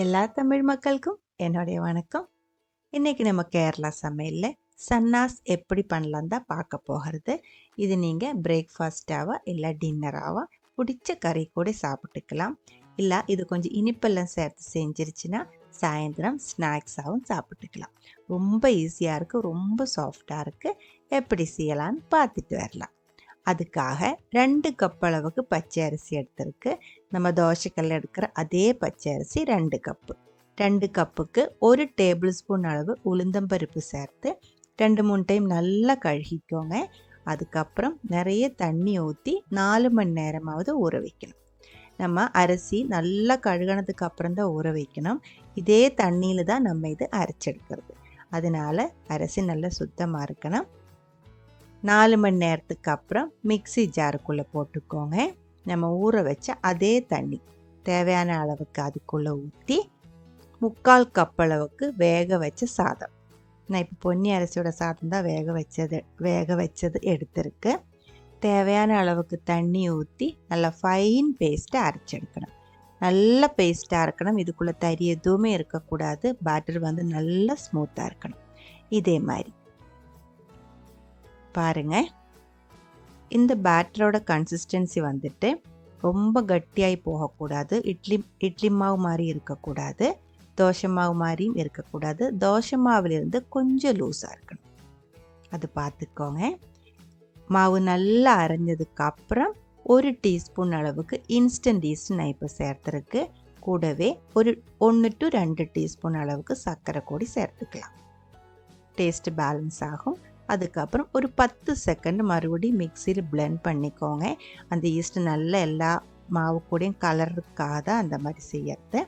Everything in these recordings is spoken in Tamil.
எல்லா தமிழ் மக்களுக்கும் என்னுடைய வணக்கம். இன்றைக்கி நம்ம கேரளா சமையலில் சன்னாஸ் எப்படி பண்ணலாம் தான் பார்க்க போகிறது. இது நீங்கள் பிரேக்ஃபாஸ்ட்டாவா இல்லை டின்னராவா பிடிச்ச கறி கூட சாப்பிட்டுக்கலாம். இல்லை இது கொஞ்சம் இனிப்பெல்லாம் சேர்த்து செஞ்சிருச்சுன்னா சாயந்தரம் ஸ்நாக்ஸாகவும் சாப்பிட்டுக்கலாம். ரொம்ப ஈஸியாக இருக்குது, ரொம்ப சாஃப்டாக இருக்குது. எப்படி செய்யலான்னு பார்த்துட்டு வரலாம். அதுக்காக 2 கப் அளவுக்கு பச்சை அரிசி எடுத்திருக்கு. நம்ம தோசைக்கல்ல எடுக்கிற அதே பச்சை அரிசி 2 கப்பு. 2 கப்புக்கு 1 டேபிள் ஸ்பூன் அளவு உளுந்தம்பருப்பு சேர்த்து 2-3 டைம் நல்லா கழுகிக்கோங்க. அதுக்கப்புறம் நிறைய தண்ணி ஊற்றி 4 மணி நேரமாவது ஊற வைக்கணும். நம்ம அரிசி நல்லா கழுகினதுக்கு அப்புறம் தான் ஊற வைக்கணும். இதே தண்ணியில் தான் நம்ம இது அரைச்செடுக்கிறது. அதனால் அரிசி நல்லா சுத்தமாக இருக்கணும். 4 மணி நேரத்துக்கு அப்புறம் மிக்ஸி ஜாருக்குள்ளே போட்டுக்கோங்க. நம்ம ஊற வச்ச அதே தண்ணி தேவையான அளவுக்கு அதுக்குள்ளே ஊற்றி 3/4 கப் அளவுக்கு வேக வச்ச சாதம். நான் இப்போ பொன்னி அரிசியோட சாதம் தான் வேக வச்சது எடுத்திருக்கு. தேவையான அளவுக்கு தண்ணி ஊற்றி நல்லா ஃபைன் பேஸ்ட்டை அரைச்செடுக்கணும். நல்ல பேஸ்ட்டாக இருக்கணும். இதுக்குள்ளே தறி எதுவுமே இருக்கக்கூடாது. பேட்டர் வந்து நல்லா ஸ்மூத்தாக இருக்கணும். இதே மாதிரி பாருங்கள். இந்த பேட்டரோட கன்சிஸ்டன்சி வந்துட்டு ரொம்ப கட்டியாகி போகக்கூடாது. இட்லி மாவு மாதிரி இருக்கக்கூடாது. தோசை மாவு மாதிரியும் இருக்கக்கூடாது. தோசை மாவுலேருந்து கொஞ்சம் லூஸாக இருக்கணும். அது பார்த்துக்கோங்க. மாவு நல்லா அரைஞ்சதுக்கு அப்புறம் 1 டீஸ்பூன் அளவுக்கு இன்ஸ்டன்ட் ஈஸ்ட் நான் இப்போ சேர்த்துருக்கு. கூடவே 1 to 2 டீஸ்பூன் அளவுக்கு சர்க்கரை கூடி சேர்த்துக்கலாம். டேஸ்ட்டு பேலன்ஸ் ஆகும். அதுக்கப்புறம் ஒரு 10 செகண்ட் மறுபடியும் மிக்சியில் பிளெண்ட் பண்ணிக்கோங்க. அந்த ஈஸ்ட்டு நல்லா எல்லா மாவு கூடயும் கலருக்காக தான் அந்த மாதிரி செய்யறது.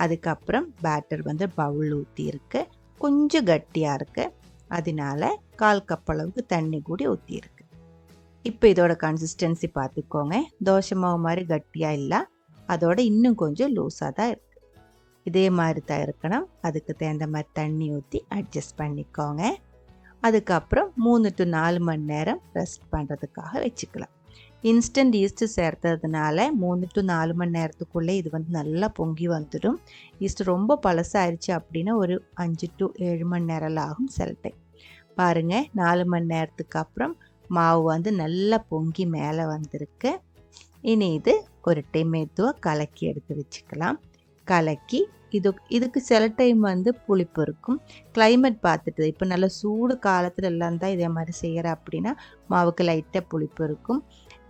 அதுக்கப்புறம் பேட்டர் வந்து பவுல் ஊற்றி இருக்கு. கொஞ்சம் கட்டியாக இருக்குது. அதனால 1/4 கப் அளவுக்கு தண்ணி கூடி ஊற்றிருக்கு. இப்போ இதோட கன்சிஸ்டன்சி பார்த்துக்கோங்க. தோசை மாவு மாதிரி கட்டியாக இல்லை, அதோட இன்னும் கொஞ்சம் லூஸாக தான் இருக்குது. இதே மாதிரி தான் இருக்கணும். அதுக்கு தகுந்த மாதிரி தண்ணி ஊற்றி அட்ஜஸ்ட் பண்ணிக்கோங்க. அதுக்கப்புறம் 3 to 4 மணி நேரம் ரெஸ்ட் பண்ணுறதுக்காக வச்சுக்கலாம். இன்ஸ்டன்ட் ஈஸ்ட்டு சேர்த்ததுனால 3 to 4 மணி நேரத்துக்குள்ளே இது வந்து நல்லா பொங்கி வந்துடும். ஈஸ்ட்டு ரொம்ப பழசாயிருச்சு அப்படின்னா ஒரு 5 to 7 மணி நேரம் ஆகும் சில டைம். பாருங்கள், 4 மணி நேரத்துக்கு அப்புறம் மாவு வந்து நல்லா பொங்கி மேலே வந்திருக்கு. இனி இது ஒரு டைம் மெதுவாக கலக்கி எடுத்து வச்சுக்கலாம். கலக்கி இதுக்கு சில டைம் வந்து புளிப்பு இருக்கும். கிளைமேட் பார்த்துட்டு இப்போ நல்ல சூடு காலத்தில் எல்லாம் தான் இதே மாதிரி செய்கிற அப்படின்னா மாவுக்கு லைட்டாக புளிப்பு இருக்கும்.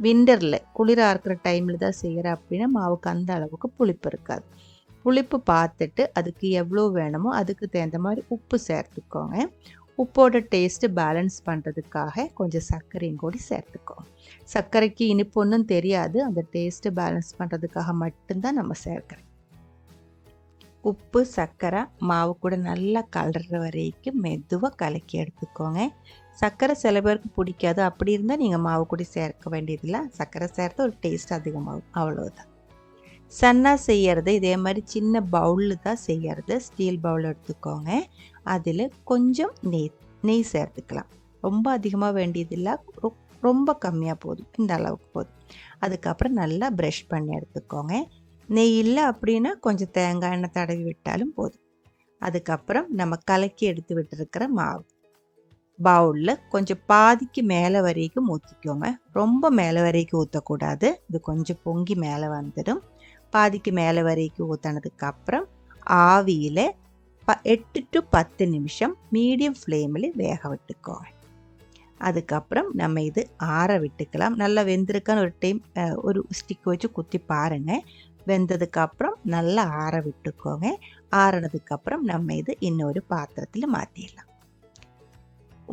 விண்டரில் குளிராக இருக்கிற டைமில் தான் செய்கிற அப்படின்னா மாவுக்கு அந்த அளவுக்கு புளிப்பு இருக்காது. புளிப்பு பார்த்துட்டு அதுக்கு எவ்வளோ வேணுமோ அதுக்கு தகுந்த மாதிரி உப்பு சேர்த்துக்கோங்க. உப்போட டேஸ்ட்டு பேலன்ஸ் பண்ணுறதுக்காக கொஞ்சம் சர்க்கரையும் கூட சேர்த்துக்கோங்க. சர்க்கரைக்கு இனிப்பு ஒன்றும் தெரியாது. அந்த டேஸ்ட்டு பேலன்ஸ் பண்ணுறதுக்காக மட்டும்தான் நம்ம சேர்க்குறோம். உப்பு சர்க்கரை மாவு கூட நல்லா கலர்ற வரைக்கும் மெதுவாக கலக்கி எடுத்துக்கோங்க. சர்க்கரை சில பேருக்கு பிடிக்காது. அப்படி இருந்தால் நீங்கள் மாவு கூட சேர்க்க வேண்டியதில்லை. சர்க்கரை சேர்த்து ஒரு டேஸ்ட் அதிகமாகும், அவ்வளோதான். சன்னா செய்கிறது இதே மாதிரி சின்ன பவுலில் தான் செய்கிறது. ஸ்டீல் பவுல் எடுத்துக்கோங்க. அதில் கொஞ்சம் நெய் சேர்த்துக்கலாம். ரொம்ப அதிகமாக வேண்டியதில்லை, ரொம்ப கம்மியாக போதும். இந்த அளவுக்கு போதும். அதுக்கப்புறம் நல்லா ப்ரஷ் பண்ணி எடுத்துக்கோங்க. நெய் இல்லை அப்படின்னா கொஞ்சம் தேங்காய் எண்ணெய் தடவி விட்டாலும் போதும். அதுக்கப்புறம் நம்ம கலக்கி எடுத்து விட்டுருக்கிற மாவு பவுலில் கொஞ்சம் பாதிக்கு மேலே வரைக்கும் ஊற்றிக்கோங்க. ரொம்ப மேலே வரைக்கும் ஊற்றக்கூடாது. இது கொஞ்சம் பொங்கி மேலே வந்துடும். பாதிக்கு மேலே வரைக்கும் ஊற்றினதுக்கப்புறம் ஆவியில் 8 to 10 நிமிஷம் மீடியம் ஃப்ளேமில் வேக விட்டுக்கோங்க. அதுக்கப்புறம் நம்ம இது ஆற விட்டுக்கலாம். நல்லா வெந்திருக்கான்னு ஒரு டைம் ஒரு ஸ்டிக் வச்சு குத்தி பாருங்கள். வெந்ததுக்கப்புறம் நல்லா ஆற விட்டுக்கோங்க. ஆறினதுக்கப்புறம் நம்ம இது இன்னொரு பாத்திரத்தில் மாற்றிடலாம்.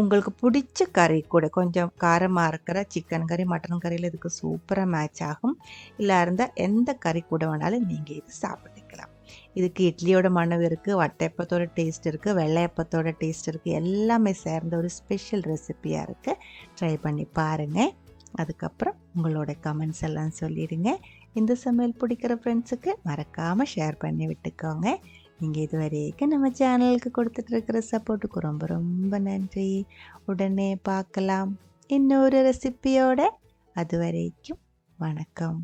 உங்களுக்கு பிடிச்ச கறி கூட கொஞ்சம் காரமாக இருக்கிற சிக்கன் கறி, மட்டன் கறியில் இதுக்கு சூப்பராக மேட்ச் ஆகும். இல்லை இருந்தால் எந்த கறி கூட வேணாலும் நீங்கள் இது சாப்பிட்டுக்கலாம். இதுக்கு இட்லியோட மணவு இருக்குது, வட்டையப்பத்தோட டேஸ்ட் இருக்குது, வெள்ளையப்பத்தோட டேஸ்ட் இருக்குது. எல்லாமே சேர்ந்த ஒரு ஸ்பெஷல் ரெசிப்பியாக இருக்குது. ட்ரை பண்ணி பாருங்கள். அதுக்கப்புறம் உங்களோட கமெண்ட்ஸ் எல்லாம் சொல்லிடுங்க. இந்த சமையல் பிடிக்கிற ஃப்ரெண்ட்ஸுக்கு மறக்காமல் ஷேர் பண்ணி விட்டுக்கோங்க. நீங்கள் இது வரைக்கும் நம்ம சேனலுக்கு கொடுத்துட்ருக்கிற சப்போர்ட்டுக்கு ரொம்ப ரொம்ப நன்றி. உடனே பார்க்கலாம் இன்னொரு ரெசிப்பியோட. அது வரைக்கும் வணக்கம்.